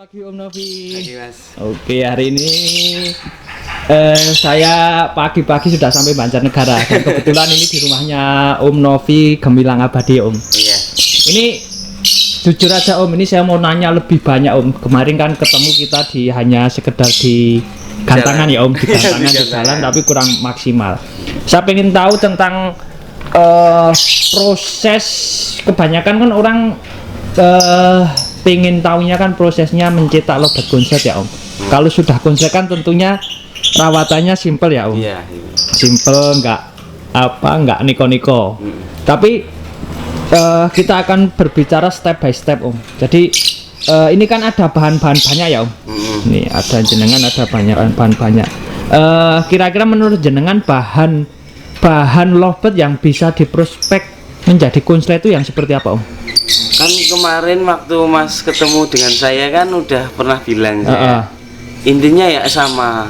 pagi Om Novi. Pagi Mas. Oke, hari ini saya pagi-pagi sudah sampai Banjarnegara dan kebetulan ini di rumahnya Om Novi Gemilang Abadi Om. Iya. Ini jujur aja Om, ini saya mau nanya lebih banyak Om. Kemarin kan ketemu kita hanya sekedar di gantangan ya Om, di gantangan di jalan tapi kurang maksimal. Saya pengen tahu tentang proses, kebanyakan kan orang pengen tahunya kan prosesnya mencetak lobet konslet ya Om. Kalau sudah konslet kan tentunya rawatannya simple ya Om. Iya. Simple, nggak niko-niko. Tapi kita akan berbicara step by step Om. Jadi ini kan ada bahan-bahan banyak ya Om. Nih ada jenengan ada bahan banyak. Kira-kira menurut jenengan bahan lobet yang bisa diprospek menjadi konslet itu yang seperti apa Om? Kan kemarin waktu Mas ketemu dengan saya kan udah pernah bilang saya. Intinya ya sama.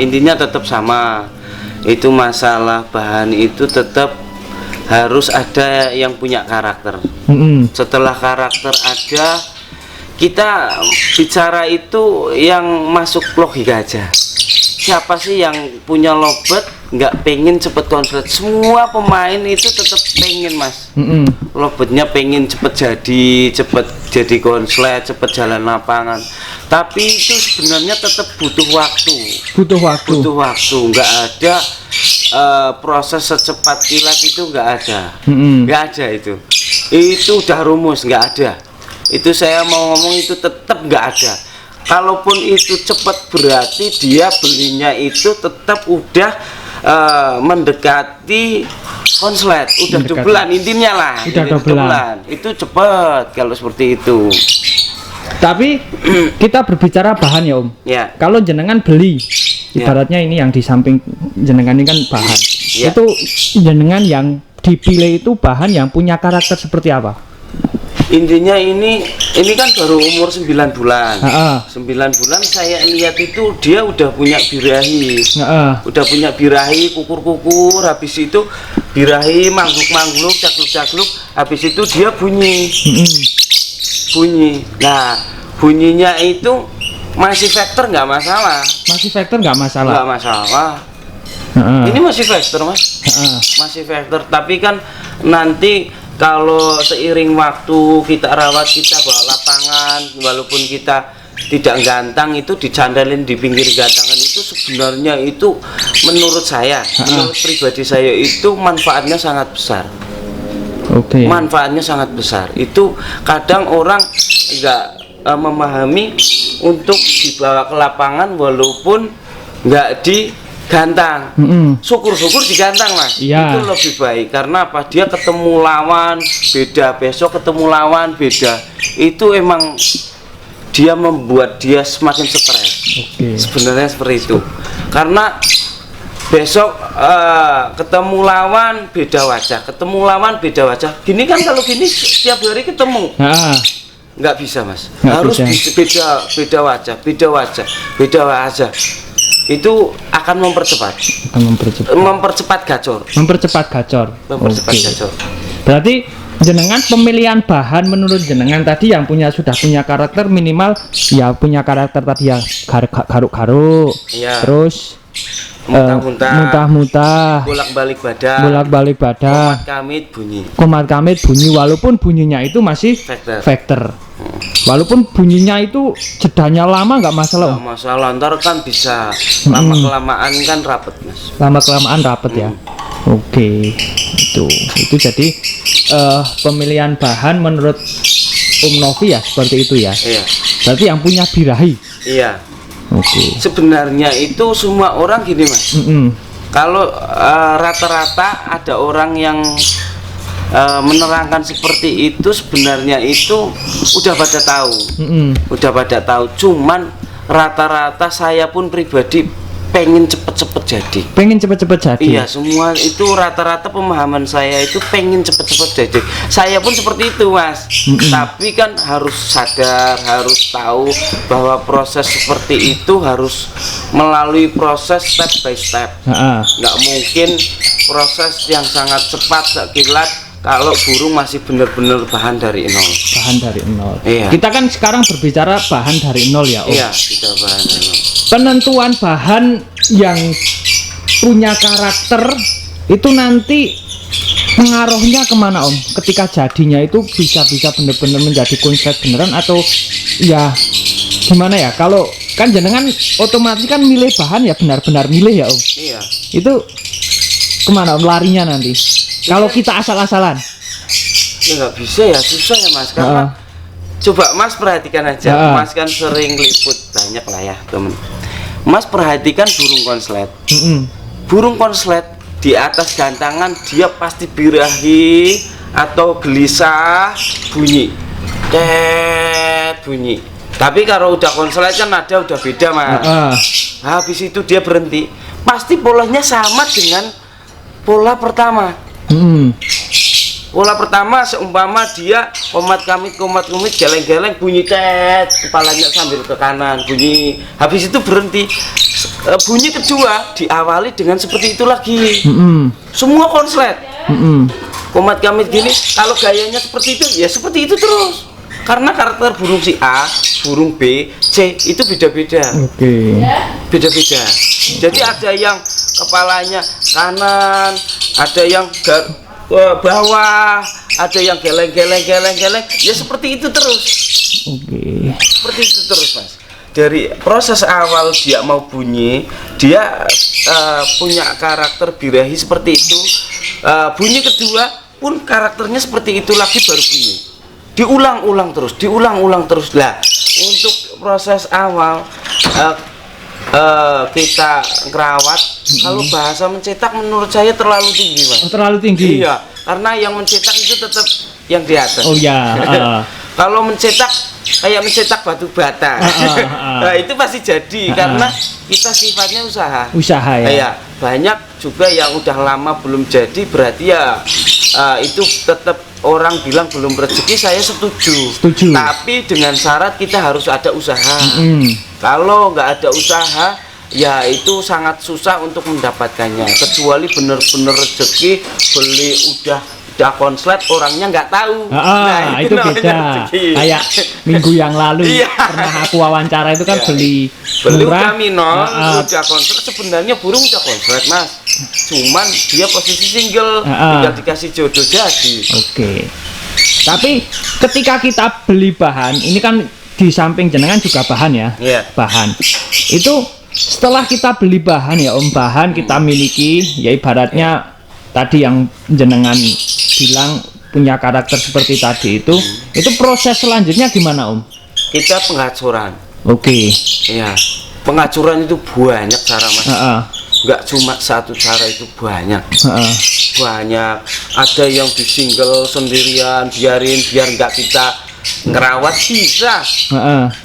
Intinya tetap sama. Itu masalah bahan itu tetap harus ada yang punya karakter. Setelah karakter ada, kita bicara itu yang masuk logika aja. Siapa sih yang punya lobet nggak pengen cepet konslet? Semua pemain itu tetap pengen Mas. Lobetnya pengen cepet jadi konslet, cepet jalan lapangan. Tapi itu sebenarnya tetap butuh waktu. Butuh waktu. Nggak ada proses secepat kilat itu nggak ada. Nggak ada itu. Itu udah rumus nggak ada. Itu saya mau ngomong itu tetap nggak ada. Kalaupun itu cepat berarti dia belinya itu tetap udah mendekati konslet, udah dobelan intinya lah. Udah dobelan. Itu cepat kalau seperti itu. Tapi kita berbicara bahan ya Om. Ya. Kalau jenengan beli, ibaratnya ini yang di samping jenengan ini kan bahan. Ya. Itu jenengan yang dipilih itu bahan yang punya karakter seperti apa? Intinya ini kan baru umur 9 bulan. 9 bulan saya lihat itu dia udah punya birahi. Udah punya birahi, kukur-kukur, habis itu birahi mangluk-mangluk, cagluk-cagluk, habis itu dia bunyi. Nah, bunyinya itu masih vektor nggak masalah. Nggak masalah. Ini masih vektor Mas. Masih vektor, tapi kan nanti kalau seiring waktu kita rawat, kita bawa lapangan, walaupun kita tidak gantang itu dicandalin di pinggir gantangan itu sebenarnya itu menurut saya, menurut pribadi saya itu manfaatnya sangat besar. Manfaatnya sangat besar. Itu kadang orang nggak memahami untuk dibawa ke lapangan walaupun nggak di gantang. Syukur-syukur digantang Mas. Itu lebih baik karena apa? Dia ketemu lawan beda, besok ketemu lawan beda. Itu emang dia membuat dia semakin stres. Sebenarnya seperti itu. Karena besok ketemu lawan beda wajah. Gini kan kalau gini setiap hari ketemu. Nggak bisa Mas. Harus beda wajah. Itu akan mempercepat gacor. Berarti jenengan pemilihan bahan menurut jenengan tadi yang sudah punya karakter minimal ya punya karakter tadi yang garuk-garuk, terus muntah-muntah, bolak-balik badan, komat kamit bunyi walaupun bunyinya itu masih vektor. Walaupun bunyinya itu jedanya lama nggak masalah. Nggak masalah, ntar kan bisa lama-kelamaan kan rapet Mas. Lama-kelamaan rapet ya. Itu jadi pemilihan bahan menurut Om Novi ya seperti itu ya. Iya. Berarti yang punya birahi. Iya. Sebenarnya itu semua orang gini Mas. Kalau rata-rata ada orang yang menerangkan seperti itu sebenarnya itu udah pada tahu. Cuman rata-rata saya pun pribadi pengen cepet-cepet jadi. Iya, semua itu rata-rata pemahaman saya itu pengen cepet-cepet jadi. Saya pun seperti itu Mas. Tapi kan harus sadar, harus tahu bahwa proses seperti itu harus melalui proses step by step. Nggak mungkin proses yang sangat cepat sekilat kalau burung masih benar-benar bahan dari nol. Bahan dari nol. Iya. Kita kan sekarang berbicara bahan dari nol ya, Om. Iya, kita bahan dari nol. Penentuan bahan yang punya karakter itu nanti pengaruhnya kemana, Om? Ketika jadinya itu bisa benar-benar menjadi konslet beneran atau ya gimana ya? Kalau kan jenengan otomatis kan milih bahan ya benar-benar milih ya, Om. Iya. Itu kemana, Om, larinya nanti? Kalau kita asal-asalan? Ya nggak bisa ya, susah ya Mas. Karena coba Mas perhatikan aja, Mas kan sering liput banyak lah ya temen. Mas perhatikan burung konslet. Burung konslet di atas gantangan dia pasti birahi atau gelisah bunyi, bunyi. Tapi kalau udah konslet kan nada udah beda Mas. Habis itu dia berhenti, pasti polanya sama dengan pola pertama. Pola pertama seumpama dia komat kamit geleng-geleng bunyi kepalanya sambil ke kanan bunyi, habis itu berhenti. Bunyi kedua diawali dengan seperti itu lagi. Semua konslet. Komat kamit gini, kalau gayanya seperti itu ya seperti itu terus. Karena karakter burung si A, burung B, C itu beda-beda. Beda-beda. Jadi ada yang kepalanya kanan, ada yang bawah, ada yang geleng, ya seperti itu terus. Seperti itu terus Mas. Dari proses awal dia mau bunyi, dia punya karakter birahi seperti itu. Bunyi kedua pun karakternya seperti itu lagi baru bunyi. Diulang-ulang terus lah. Untuk proses awal kita ngerawat, kalau bahasa mencetak menurut saya terlalu tinggi Mas. Terlalu tinggi? Iya, karena yang mencetak itu tetap yang di atas. Oh ya. Kalau mencetak kayak mencetak batu bata, nah, itu pasti jadi karena kita sifatnya usaha ya. Iya, banyak juga yang udah lama belum jadi, berarti ya itu tetap orang bilang belum rezeki, saya setuju. Tapi dengan syarat kita harus ada usaha. Kalau nggak ada usaha ya itu sangat susah untuk mendapatkannya, kecuali bener-bener rezeki beli udah konslet orangnya nggak tahu. Nah, itu beda. Kayak minggu yang lalu pernah aku wawancara itu kan beli udah minol, udah konslet, sebenarnya burung udah konslet Mas, cuman dia posisi single, tinggal dikasih jodoh jadi. Tapi ketika kita beli bahan ini kan di samping jenengan juga bahan ya. Bahan itu setelah kita beli bahan ya Om, bahan kita miliki ya ibaratnya tadi yang jenengan bilang punya karakter seperti tadi itu proses selanjutnya gimana Om? Kita pengacuran. Iya. Pengacuran itu banyak cara Mas. Nggak cuma satu cara, itu banyak. Banyak. Ada yang di single sendirian, biar nggak kita ngerawat bisa,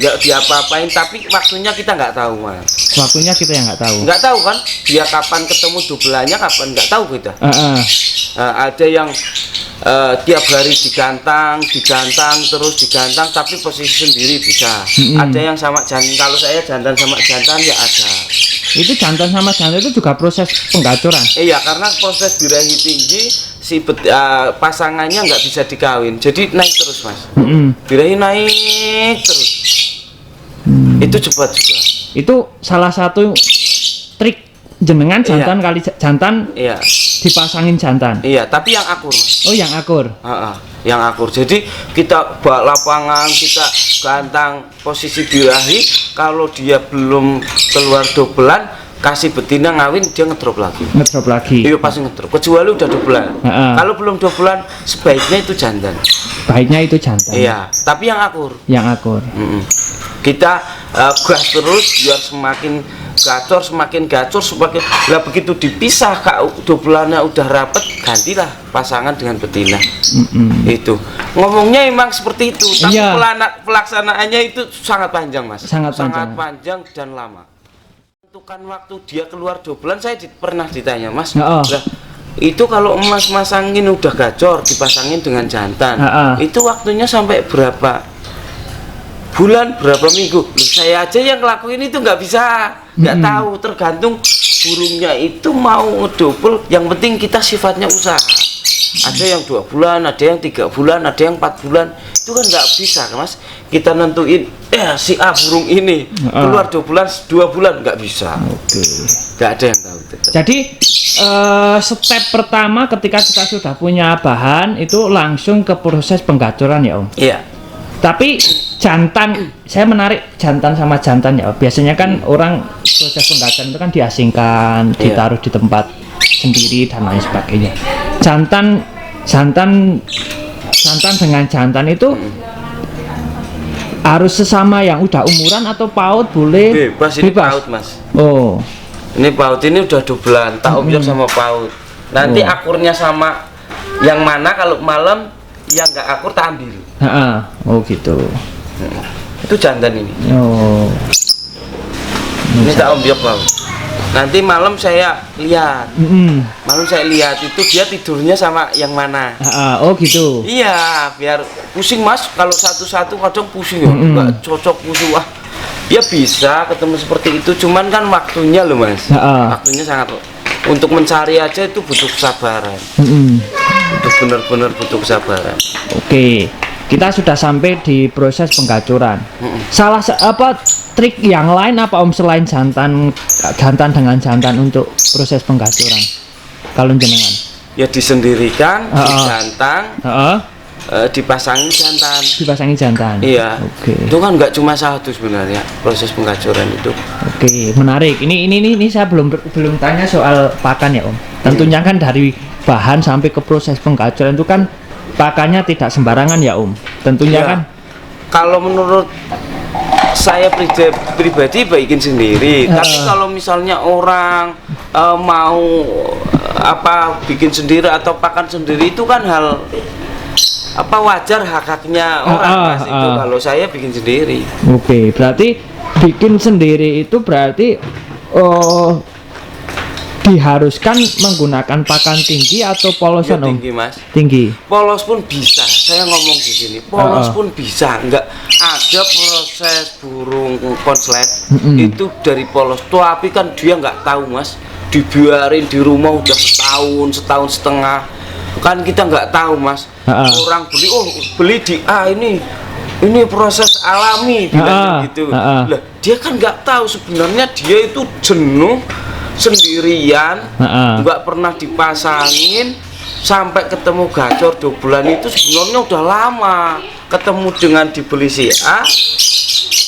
nggak diapa-apain, tapi waktunya kita nggak tahu Mas. Waktunya kita yang nggak tahu kan, dia kapan ketemu dobelanya, kapan nggak tahu kita. Ada yang tiap hari digantang terus digantang, tapi posisi sendiri bisa. Ada yang sama jantan, kalau saya jantan sama jantan ya ada. Itu jantan sama jantan itu juga proses penggacuran? Iya, karena proses birahi tinggi, si pasangannya nggak bisa dikawin, jadi naik terus Mas. Birahi naik terus. Itu cepat juga. Itu salah satu trik jenengan jantan kali jantan dipasangin jantan. Iya, tapi yang akur Mas. Oh, yang akur. Yang akur. Jadi kita bawa lapangan, kita gantang posisi birahi, kalau dia belum keluar dobelan, kasih betina ngawin, dia ngedrop lagi. Iya, pasti ngedrop. Kecuali udah dobelan. Kalau belum dobelan, sebaiknya itu jantan. Iya, tapi yang akur. Kita gas terus biar semakin gacor, semakin lah, begitu dipisah dobelannya udah rapet, gantilah pasangan dengan betina. Itu ngomongnya emang seperti itu, tapi pelaksanaannya itu sangat panjang Mas. Sangat panjang dan lama. Tentukan waktu dia keluar dobelan, saya pernah ditanya Mas, itu kalau emas masangin udah gacor dipasangin dengan jantan, itu waktunya sampai berapa bulan, berapa minggu? Saya aja yang ngelakuin itu nggak bisa, nggak tahu, tergantung burungnya itu mau ngedobel. Yang penting kita sifatnya usaha. Ada yang 2 bulan, ada yang 3 bulan, ada yang 4 bulan. Itu kan nggak bisa Mas. Kita nentuin si A burung ini keluar 2 bulan nggak bisa. Oke. Nggak ada yang tahu. Jadi step pertama ketika kita sudah punya bahan itu langsung ke proses penggacoran ya Om. Iya. Tapi jantan, saya menarik jantan sama jantan ya. Biasanya kan orang proses penggacoran itu kan diasingkan, ditaruh di tempat sendiri dan lain sebagainya. Jantan dengan jantan itu harus sesama yang udah umuran atau PAUD boleh? Bebas, ini PAUD Mas. Oh. Ini PAUD ini udah dobelan, tak omjok sama PAUD. Nanti akurnya sama yang mana kalau malam yang nggak akur tak ambil. Oh gitu. Itu jantan ini. Oh. Ini tak omjok PAUD. Nanti malam saya lihat. Malam saya lihat itu dia tidurnya sama yang mana. Oh gitu. Iya, biar pusing Mas. Kalau satu-satu kadang pusing ya, nggak cocok pusing. Wah, ya bisa ketemu seperti itu, cuman kan waktunya loh Mas. Waktunya sangat. Untuk mencari aja itu butuh kesabaran. Itu benar-benar butuh kesabaran. Oke, kita sudah sampai di proses penggacoran. Salah apa trik yang lain apa Om selain jantan dengan jantan untuk proses penggacoran? Kalau jenengan? Ya disendirikan, dijantang, dipasangi jantan. Dipasangi jantan. Iya. Oke. Itu kan nggak cuma satu sebenarnya proses penggacoran itu. Oke, menarik. Ini saya belum tanya soal pakan ya Om. Tentunya kan dari bahan sampai ke proses penggacoran itu kan pakannya tidak sembarangan ya Om. Tentunya kan. Kalau menurut saya pribadi bikin sendiri. Tapi kalau misalnya orang mau bikin sendiri atau pakan sendiri itu kan hal wajar hak-haknya orang Mas itu. Kalau saya bikin sendiri. Oke, berarti bikin sendiri itu berarti diharuskan menggunakan pakan tinggi atau polosan Om? Tinggi Mas. Tinggi. Polos pun bisa. Saya ngomong di sini. Polos pun bisa. Enggak ada proses burung konslet itu dari polos. Tapi kan dia nggak tahu Mas. Dibiarin di rumah udah setahun setengah. Kan kita nggak tahu Mas. Orang beli di ini proses alami bilang gitu. Lah dia kan nggak tahu sebenarnya dia itu jenuh sendirian, nggak pernah dipasangin sampai ketemu gacor 2 bulan itu sebenarnya udah lama. Ketemu dengan dibeli si A,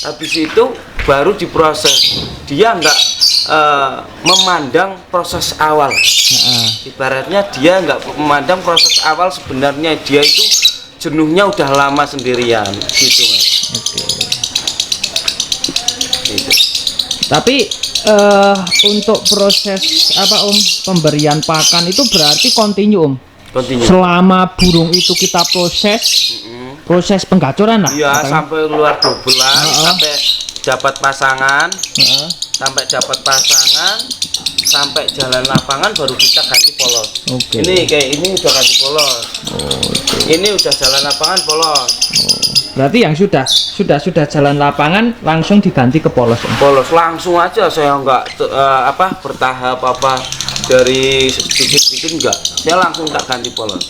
habis itu baru diproses. Dia nggak memandang proses awal. Ibaratnya dia nggak memandang proses awal, sebenarnya dia itu jenuhnya udah lama sendirian gitu Mas. Gitu. Tapi untuk proses Om pemberian pakan itu berarti kontinu Om. Selama burung itu kita proses penggacoran lah. Iya, sampai keluar 2 bulan, sampai dapat pasangan, sampai jalan lapangan baru kita ganti polos. Ini kayak ini udah ganti polos. Ini udah jalan lapangan polos. Berarti yang sudah jalan lapangan langsung diganti ke polos. Polos langsung aja, saya nggak bertahap dari sedikit-sedikit enggak. Saya langsung tak ganti polos.